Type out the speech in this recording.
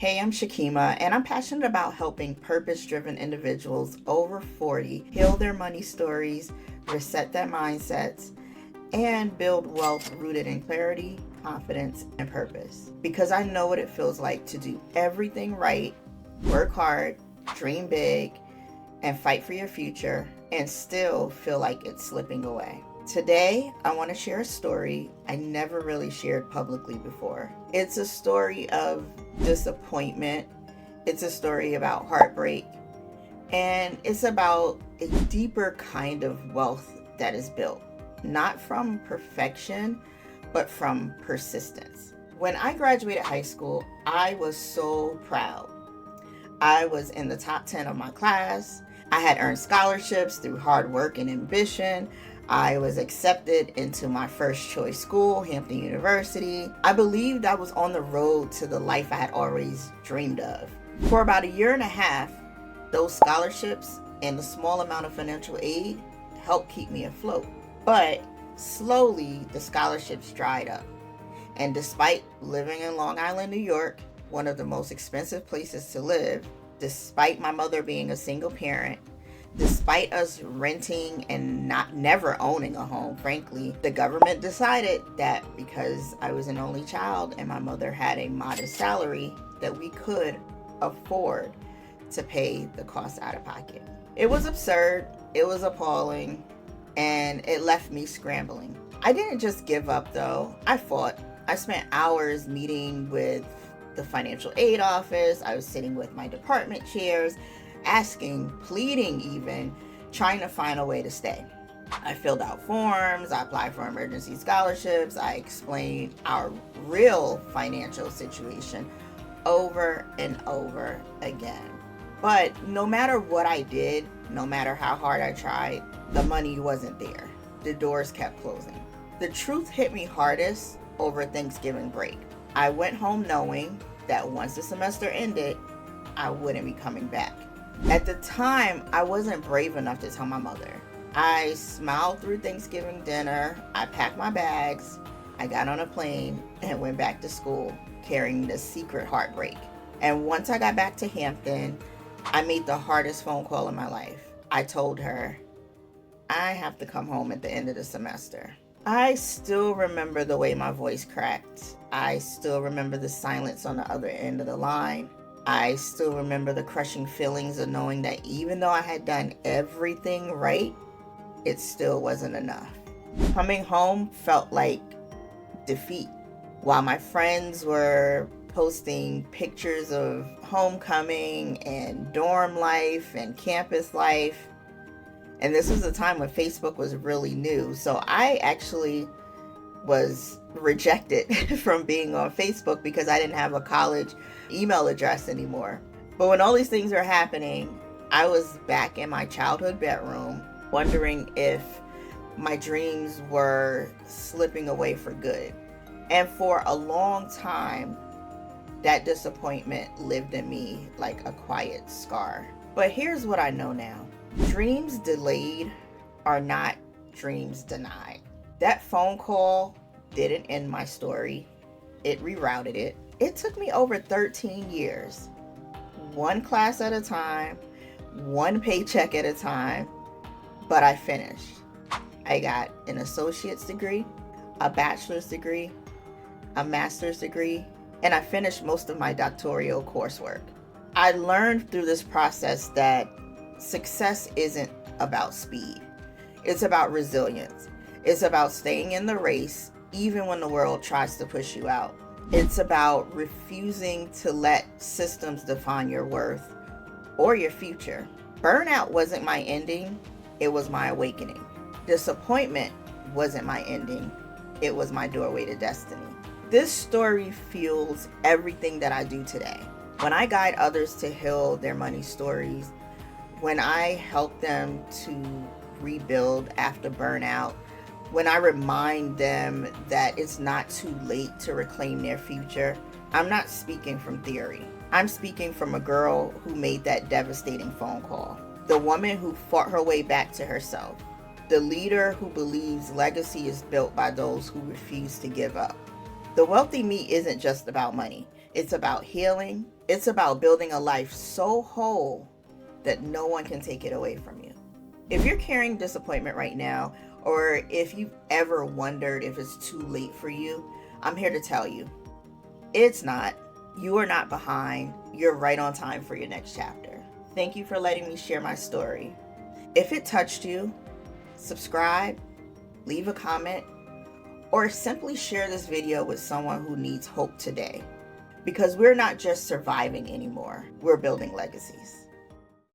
Hey, I'm Shakema, and I'm passionate about helping purpose-driven individuals over 40 heal their money stories, reset their mindsets, and build wealth rooted in clarity, confidence, and purpose. Because I know what it feels like to do everything right, work hard, dream big, and fight for your future, and still feel like it's slipping away. Today, I want to share a story I never really shared publicly before. It's a story of disappointment. It's a story about heartbreak. And it's about a deeper kind of wealth that is built, not from perfection, but from persistence. When I graduated high school, I was so proud. I was in the top 10 of my class. I had earned scholarships through hard work and ambition. I was accepted into my first choice school, Hampton University. I believed I was on the road to the life I had always dreamed of. For about a year and a half, those scholarships and the small amount of financial aid helped keep me afloat. But slowly, the scholarships dried up. And despite living in Long Island, New York, one of the most expensive places to live, despite my mother being a single parent, despite us renting and never owning a home, frankly, the government decided that because I was an only child and my mother had a modest salary, that we could afford to pay the cost out of pocket. It was absurd, it was appalling, and it left me scrambling. I didn't just give up though, I fought. I spent hours meeting with the financial aid office. I was sitting with my department chairs, asking, pleading even, trying to find a way to stay. I filled out forms, I applied for emergency scholarships, I explained our real financial situation over and over again. But no matter what I did, no matter how hard I tried, the money wasn't there. The doors kept closing. The truth hit me hardest over Thanksgiving break. I went home knowing that once the semester ended, I wouldn't be coming back. At the time, I wasn't brave enough to tell my mother. I smiled through Thanksgiving dinner, I packed my bags, I got on a plane, and went back to school carrying the secret heartbreak. And once I got back to Hampton, I made the hardest phone call in my life. I told her, I have to come home at the end of the semester. I still remember the way my voice cracked. I still remember the silence on the other end of the line. I still remember the crushing feelings of knowing that even though I had done everything right, it still wasn't enough. Coming home felt like defeat. While my friends were posting pictures of homecoming and dorm life and campus life, and this was a time when Facebook was really new, so I actually was rejected from being on Facebook because I didn't have a college email address anymore. But when all these things were happening, I was back in my childhood bedroom wondering if my dreams were slipping away for good. And for a long time, that disappointment lived in me like a quiet scar. But here's what I know now. Dreams delayed are not dreams denied. That phone call didn't end my story. It rerouted it. It took me over 13 years, one class at a time, one paycheck at a time, but I finished. I got an associate's degree, a bachelor's degree, a master's degree, and I finished most of my doctoral coursework. I learned through this process that success isn't about speed. It's about resilience. It's about staying in the race even when the world tries to push you out. It's about refusing to let systems define your worth or your future. Burnout wasn't my ending, it was my awakening. Disappointment wasn't my ending, it was my doorway to destiny. This story fuels everything that I do today. When I guide others to heal their money stories, when I help them to rebuild after burnout, when I remind them that it's not too late to reclaim their future, I'm not speaking from theory. I'm speaking from a girl who made that devastating phone call. The woman who fought her way back to herself. The leader who believes legacy is built by those who refuse to give up. The Wealthy Me isn't just about money. It's about healing, It's about building a life so whole that no one can take it away from you. If you're carrying disappointment right now, or if you've ever wondered if it's too late for you, I'm here to tell you, it's not. You are not behind. You're right on time for your next chapter. Thank you for letting me share my story. If it touched you, subscribe, leave a comment, or simply share this video with someone who needs hope today. Because we're not just surviving anymore, we're building legacies.